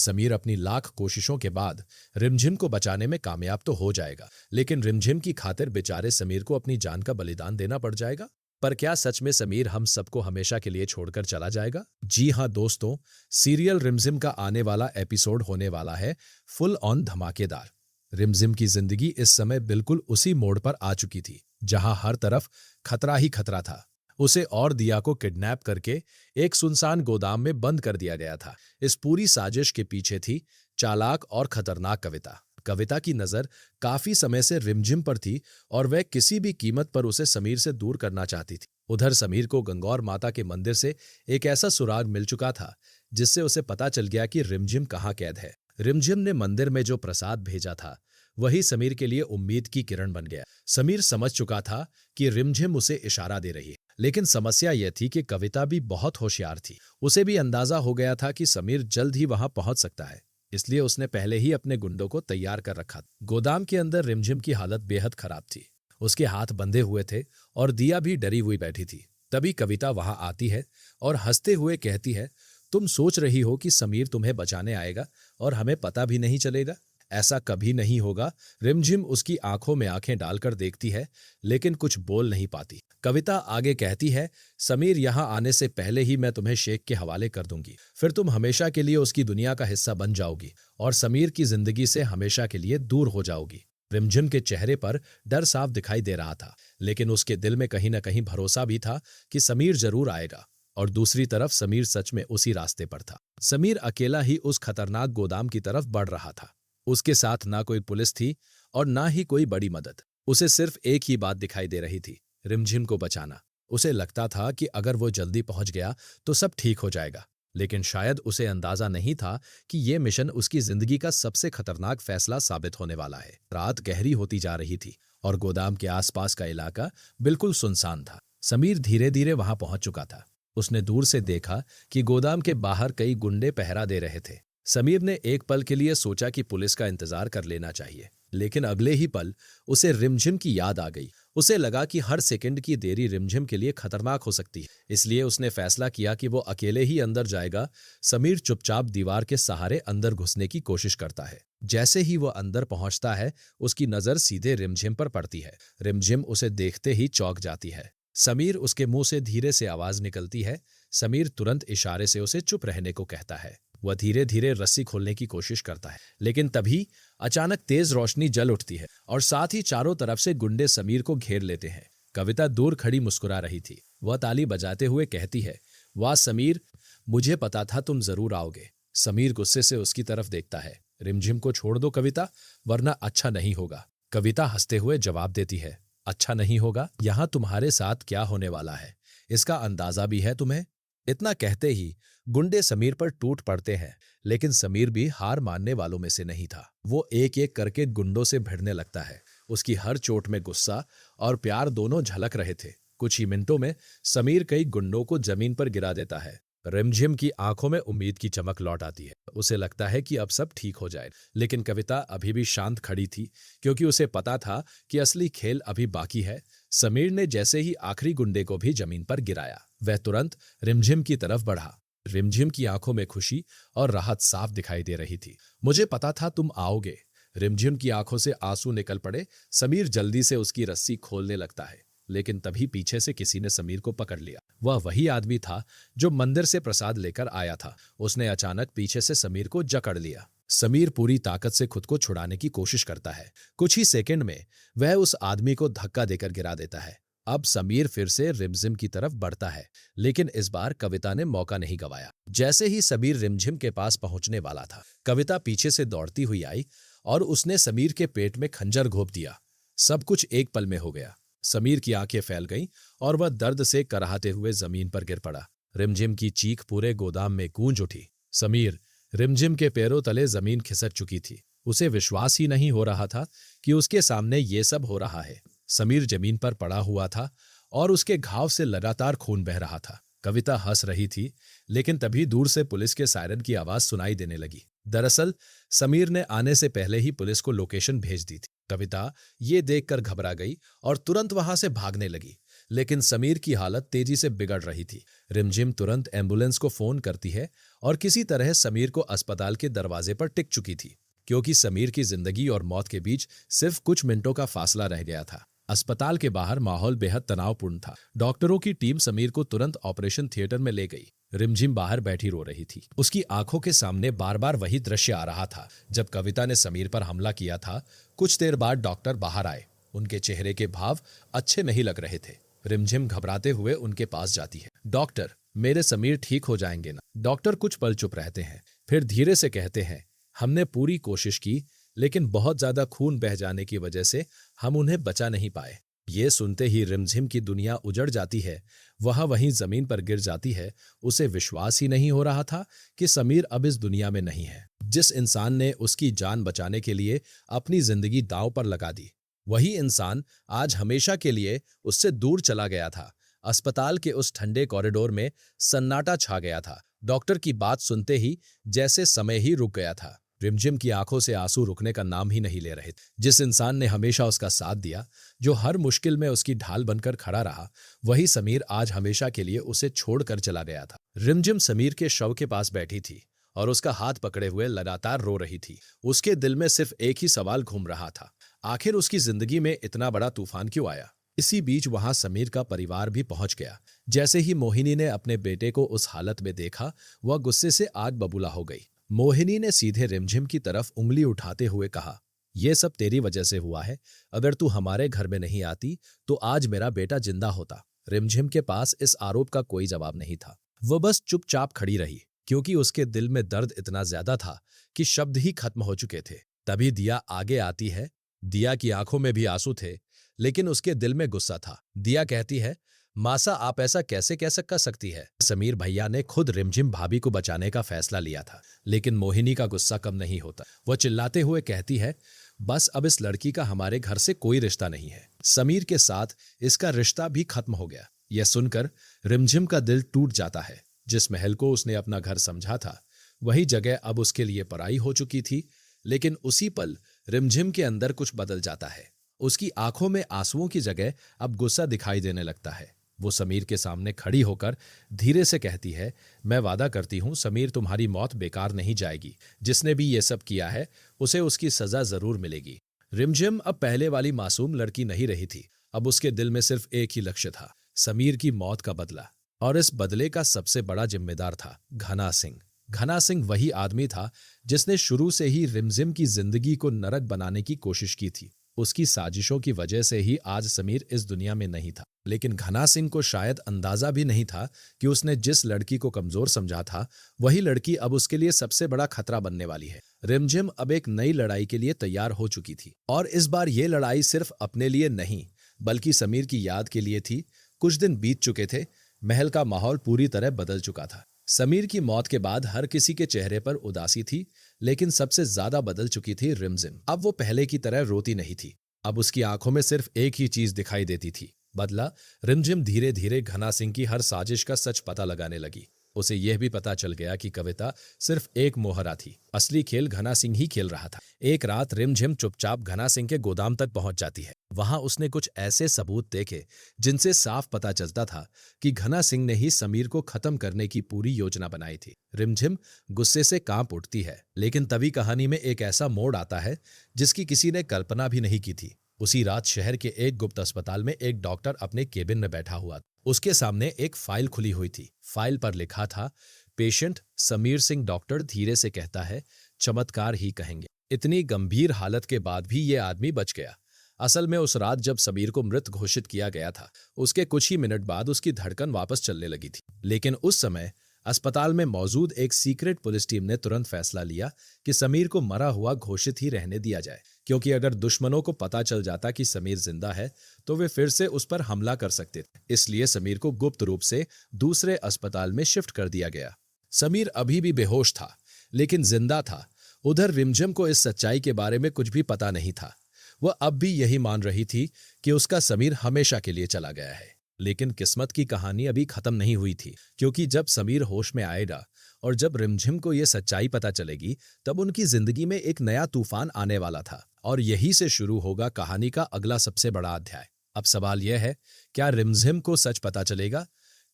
समीर अपनी लाख कोशिशों के बाद रिमझिम को बचाने में कामयाब तो हो जाएगा, लेकिन रिमझिम की खातिर बेचारे समीर को अपनी जान का बलिदान देना पड़ जाएगा। पर क्या सच में समीर हम सबको हमेशा के लिए छोड़कर चला जाएगा? जी हां दोस्तों, सीरियल रिमझिम का आने वाला एपिसोड होने वाला है फुल ऑन धमाकेदार। रिमझिम की जिंदगी इस समय बिल्कुल उसी मोड़ पर आ चुकी थी जहां हर तरफ खतरा ही खतरा था। उसे और दिया को किडनैप करके एक सुनसान गोदाम में बंद कर दिया गया था। इस पूरी साजिश के पीछे थी चालाक और खतरनाक कविता। कविता की नजर काफी समय से रिमझिम पर थी और वह किसी भी कीमत पर उसे समीर से दूर करना चाहती थी। उधर समीर को गंगौर माता के मंदिर से एक ऐसा सुराग मिल चुका था जिससे उसे पता चल गया कि रिमझिम कहाँ कैद है। रिमझिम ने मंदिर में जो प्रसाद भेजा था वही समीर के लिए उम्मीद की किरण बन गया। समीर समझ चुका था कि रिमझिम उसे इशारा दे रही है, लेकिन समस्या यह थी कि कविता भी बहुत होशियार थी। उसे भी अंदाजा हो गया था कि समीर जल्द ही वहां पहुंच सकता है, इसलिए उसने पहले ही अपने गुंडों को तैयार कर रखा था। गोदाम के अंदर रिमझिम की हालत बेहद खराब थी। उसके हाथ बंधे हुए थे और दिया भी डरी हुई बैठी थी। तभी कविता वहां आती है और हंसते हुए कहती है, तुम सोच रही हो कि समीर तुम्हें बचाने आएगा और हमें पता भी नहीं चलेगा? ऐसा कभी नहीं होगा। रिमझिम उसकी आंखों में आंखें डालकर देखती है, लेकिन कुछ बोल नहीं पाती। कविता आगे कहती है, समीर यहां आने से पहले ही मैं तुम्हें शेख के हवाले कर दूंगी। फिर तुम हमेशा के लिए उसकी दुनिया का हिस्सा बन जाओगी और समीर की जिंदगी से हमेशा के लिए दूर हो जाओगी। रिमझिम के चेहरे पर डर साफ दिखाई दे रहा था, लेकिन उसके दिल में कहीं न कहीं भरोसा भी था कि समीर जरूर आएगा। और दूसरी तरफ समीर सच में उसी रास्ते पर था। समीर अकेला ही उस खतरनाक गोदाम की तरफ बढ़ रहा था। उसके साथ ना कोई पुलिस थी और ना ही कोई बड़ी मदद। उसे सिर्फ एक ही बात दिखाई दे रही थी, रिमझिम को बचाना। उसे लगता था कि अगर वो जल्दी पहुंच गया तो सब ठीक हो जाएगा, लेकिन शायद उसे अंदाजा नहीं था कि ये मिशन उसकी जिंदगी का सबसे खतरनाक फैसला साबित होने वाला है। रात गहरी होती जा रही थी और गोदाम के आसपास का इलाका बिल्कुल सुनसान था। समीर धीरे धीरे वहां पहुंच चुका था। उसने दूर से देखा कि गोदाम के बाहर कई गुंडे पहरा दे रहे थे। समीर ने एक पल के लिए सोचा कि पुलिस का इंतजार कर लेना चाहिए, लेकिन अगले ही पल उसे रिमझिम की याद आ गई। उसे लगा कि हर सेकंड की देरी रिमझिम के लिए खतरनाक हो सकती है, इसलिए उसने फैसला किया कि वो अकेले ही अंदर जाएगा। समीर चुपचाप दीवार के सहारे अंदर घुसने की कोशिश करता है। जैसे ही वो अंदर पहुंचता है, उसकी नजर सीधे रिमझिम पर पड़ती है। रिमझिम उसे देखते ही चौंक जाती है। समीर उसके मुंह से धीरे से आवाज निकलती है। समीर तुरंत इशारे से उसे चुप रहने को कहता है। वह धीरे धीरे रस्सी खोलने की कोशिश करता है, लेकिन तभी अचानक तेज रोशनी जल उठती है और साथ ही चारों तरफ से गुंडे समीर को घेर लेते हैं। कविता दूर खड़ी मुस्कुरा रही थी। वह ताली बजाते हुए कहती है, वाह समीर, मुझे पता था तुम जरूर आओगे। समीर गुस्से से उसकी तरफ देखता है। रिमझिम को छोड़ दो कविता, वरना अच्छा नहीं होगा। कविता हंसते हुए जवाब देती है, अच्छा नहीं होगा? यहां तुम्हारे साथ क्या होने वाला है इसका अंदाजा भी है तुम्हें? इतना कहते ही गुंडे समीर पर टूट पड़ते हैं, लेकिन समीर भी हार मानने वालों में से नहीं था। वो एक एक करके गुंडों से भिड़ने लगता है। उसकी हर चोट में गुस्सा और प्यार दोनों झलक रहे थे। कुछ ही मिनटों में समीर कई गुंडों को जमीन पर गिरा देता है। रिमझिम की आंखों में उम्मीद की चमक लौट आती है। उसे लगता है कि अब सब ठीक हो जाए, लेकिन कविता अभी भी शांत खड़ी थी, क्योंकि उसे पता था कि असली खेल अभी बाकी है। समीर ने जैसे ही आखिरी गुंडे को भी जमीन पर गिराया, वह तुरंत रिमझिम की तरफ बढ़ा। रिमझिम की आंखों में खुशी और राहत साफ दिखाई दे रही थी। मुझे पता था तुम आओगे। रिमझिम की आंखों से आंसू निकल पड़े। समीर जल्दी से उसकी रस्सी खोलने लगता है, लेकिन तभी पीछे से किसी ने समीर को पकड़ लिया। वह वही आदमी था जो मंदिर से प्रसाद लेकर आया था। उसने अचानक पीछे से समीर को जकड़ लिया। समीर पूरी ताकत से खुद को छुड़ाने की कोशिश करता है। कुछ ही सेकंड में वह उस आदमी को धक्का देकर गिरा देता है। अब समीर फिर से रिमझिम की तरफ बढ़ता है, लेकिन इस बार कविता ने मौका नहीं गंवाया। जैसे ही समीर रिमझिम के पास पहुंचने वाला था, कविता पीछे से दौड़ती हुई आई और उसने समीर के पेट में खंजर घोंप दिया। सब कुछ एक पल में हो गया। समीर की आंखें फैल गईं और वह दर्द से कराहते हुए जमीन पर गिर पड़ा। रिमझिम की चीख पूरे गोदाम में गूंज उठी। समीर, रिमझिम के पैरों तले जमीन खिसक चुकी थी। उसे विश्वास ही नहीं हो रहा था कि उसके सामने ये सब हो रहा है। समीर जमीन पर पड़ा हुआ था और उसके घाव से लगातार खून बह रहा था। कविता हंस रही थी, लेकिन तभी दूर से पुलिस के सायरन की आवाज सुनाई देने लगी। दरअसल समीर ने आने से पहले ही पुलिस को लोकेशन भेज दी थी। कविता ये देखकर घबरा गई और तुरंत वहां से भागने लगी, लेकिन समीर की हालत तेजी से बिगड़ रही थी। रिमझिम तुरंत एम्बुलेंस को फोन करती है और किसी तरह समीर को अस्पताल के दरवाजे पर टिक चुकी थी, क्योंकि समीर की जिंदगी और मौत के बीच सिर्फ कुछ मिनटों का फासला रह गया था। अस्पताल के बाहर माहौल बेहद तनावपूर्ण था। डॉक्टरों की टीम समीर को तुरंत ऑपरेशन थिएटर में ले गई। रिमझिम बाहर बैठी रो रही थी। उसकी आंखों के सामने बार बार वही दृश्य आ रहा था जब कविता ने समीर पर हमला किया था। कुछ देर बाद डॉक्टर बाहर आए। उनके चेहरे के भाव अच्छे नहीं लग रहे थे। रिमझिम घबराते हुए उनके पास जाती है। डॉक्टर, मेरे समीर ठीक हो जाएंगे ना? डॉक्टर कुछ पल चुप रहते हैं, फिर धीरे से कहते हैं, हमने पूरी कोशिश की, लेकिन बहुत ज्यादा खून बह जाने की वजह से हम उन्हें बचा नहीं पाए। ये सुनते ही रिमझिम की दुनिया उजड़ जाती है। वह वहीं जमीन पर गिर जाती है। उसे विश्वास ही नहीं हो रहा था कि समीर अब इस दुनिया में नहीं है। जिस इंसान ने उसकी जान बचाने के लिए अपनी जिंदगी दांव पर लगा दी, वही इंसान आज हमेशा के लिए उससे दूर चला गया था। अस्पताल के उस ठंडे कॉरिडोर में सन्नाटा छा गया था। डॉक्टर की बात सुनते ही जैसे समय ही रुक गया था। रिमझिम की आंखों से आंसू रुकने का नाम ही नहीं ले रहे थे। जिस इंसान ने हमेशा उसका साथ दिया, जो हर मुश्किल में उसकी ढाल बनकर खड़ा रहा, वही समीर आज हमेशा के लिए उसे छोड़कर चला गया था। रिमझिम समीर के शव के पास बैठी थी और उसका हाथ पकड़े हुए लगातार रो रही थी। उसके दिल में सिर्फ एक ही सवाल घूम रहा था, आखिर उसकी जिंदगी में इतना बड़ा तूफान क्यों आया? इसी बीच वहां समीर का परिवार भी पहुंच गया। जैसे ही मोहिनी ने अपने बेटे को उस हालत में देखा, वह गुस्से से आग बबूला हो गई। मोहिनी ने सीधे रिमझिम की तरफ उंगली उठाते हुए कहा, यह सब तेरी वजह से हुआ है। अगर तू हमारे घर में नहीं आती तो आज मेरा बेटा जिंदा होता। रिमझिम के पास इस आरोप का कोई जवाब नहीं था। वह बस चुपचाप खड़ी रही, क्योंकि उसके दिल में दर्द इतना ज्यादा था कि शब्द ही खत्म हो चुके थे। तभी दिया आगे आती है। दिया की आंखों में भी आंसू थे, लेकिन उसके दिल में गुस्सा था। दिया कहती है, मासा आप ऐसा कैसे कर सकती है? समीर भैया ने खुद रिमझिम भाभी को बचाने का फैसला लिया था, लेकिन मोहिनी का गुस्सा कम नहीं होता। वह चिल्लाते हुए कहती है, बस अब इस लड़की का हमारे घर से कोई रिश्ता नहीं है। समीर के साथ इसका रिश्ता भी खत्म हो गया। यह सुनकर रिमझिम का दिल टूट जाता है। जिस महल को उसने अपना घर समझा था, वही जगह अब उसके लिए पराई हो चुकी थी। लेकिन उसी पल रिमझिम के अंदर कुछ बदल जाता है। उसकी आंखों में आंसुओं की जगह अब गुस्सा दिखाई देने लगता है। वो समीर के सामने खड़ी होकर धीरे से कहती है, मैं वादा करती हूं समीर, तुम्हारी मौत बेकार नहीं जाएगी। जिसने भी ये सब किया है उसे उसकी सजा जरूर मिलेगी। रिमझिम अब पहले वाली मासूम लड़की नहीं रही थी। अब उसके दिल में सिर्फ एक ही लक्ष्य था, समीर की मौत का बदला। और इस बदले का सबसे बड़ा जिम्मेदार था घना सिंह। घना सिंह वही आदमी था जिसने शुरू से ही रिमझिम की जिंदगी को नरक बनाने की कोशिश की थी। उसकी साजिशों की वजह से ही आज समीर इस दुनिया में नहीं था। लेकिन घना सिंह को शायद अंदाजा भी नहीं था कि उसने जिस लड़की को कमजोर समझा था, वही लड़की अब उसके लिए सबसे बड़ा खतरा बनने वाली है। रिमझिम अब एक नई लड़ाई के लिए तैयार हो चुकी थी, और इस बार ये लड़ाई सिर्फ अपने लिए नहीं, बल्कि समीर की याद के लिए थी। कुछ दिन बीत चुके थे। महल का माहौल पूरी तरह बदल चुका था। समीर की मौत के बाद हर किसी के चेहरे पर उदासी थी, लेकिन सबसे ज्यादा बदल चुकी थी रिमझिम। अब वो पहले की तरह रोती नहीं थी। अब उसकी आंखों में सिर्फ एक ही चीज दिखाई देती थी, बदला। रिमझिम धीरे धीरे घना सिंह की हर साजिश का सच पता लगाने लगी। उसे यह भी पता चल गया कि कविता सिर्फ एक मोहरा थी। असली खेल घना सिंह ही खेल रहा था। एक रात रिमझिम चुपचाप घना सिंह के गोदाम तक पहुंच जाती है। वहां उसने कुछ ऐसे सबूत देखे जिनसे साफ पता चलता था कि घना सिंह ने ही समीर को खत्म करने की पूरी योजना बनाई थी। रिमझिम गुस्से से कांप उठती है, लेकिन तभी कहानी में एक ऐसा मोड़ आता है जिसकी किसी ने कल्पना भी नहीं की थी। उसी रात शहर के एक गुप्त अस्पताल में एक डॉक्टर अपने केबिन में बैठा हुआ। उसके सामने एक फाइल खुली हुई थी। फाइल पर लिखा था, पेशेंट समीर सिंह। डॉक्टर धीरे से कहता है, चमत्कार ही कहेंगे। इतनी गंभीर हालत के बाद भी ये आदमी बच गया। असल में उस रात जब समीर को मृत घोषित किया गया था, उसके कुछ ही मिनट बाद उसकी धड़कन वापस चलने लगी थी। लेकिन उस समय अस्पताल में मौजूद एक सीक्रेट पुलिस टीम ने तुरंत फैसला लिया कि समीर को मरा हुआ घोषित ही रहने दिया जाए, क्योंकि अगर दुश्मनों को पता चल जाता कि समीर जिंदा है तो वे फिर से उस पर हमला कर सकते थे। इसलिए समीर को गुप्त रूप से दूसरे अस्पताल में शिफ्ट कर दिया गया। समीर अभी भी बेहोश था, लेकिन जिंदा था। उधर रिमझिम को इस सच्चाई के बारे में कुछ भी पता नहीं था। वह अब भी यही मान रही थी कि उसका समीर हमेशा के लिए चला गया है। लेकिन किस्मत की कहानी अभी खत्म नहीं हुई थी, क्योंकि जब समीर होश में आएगा और जब रिमझिम को यह सच्चाई पता चलेगी, तब उनकी जिंदगी में एक नया तूफान आने वाला था। और यही से शुरू होगा कहानी का अगला सबसे बड़ा अध्याय। अब सवाल यह है, क्या रिमझिम को सच पता चलेगा?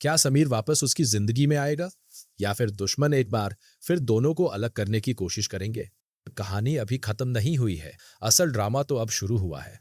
क्या समीर वापस उसकी जिंदगी में आएगा? या फिर दुश्मन एक बार फिर दोनों को अलग करने की कोशिश करेंगे? कहानी अभी खत्म नहीं हुई है, असल ड्रामा तो अब शुरू हुआ है।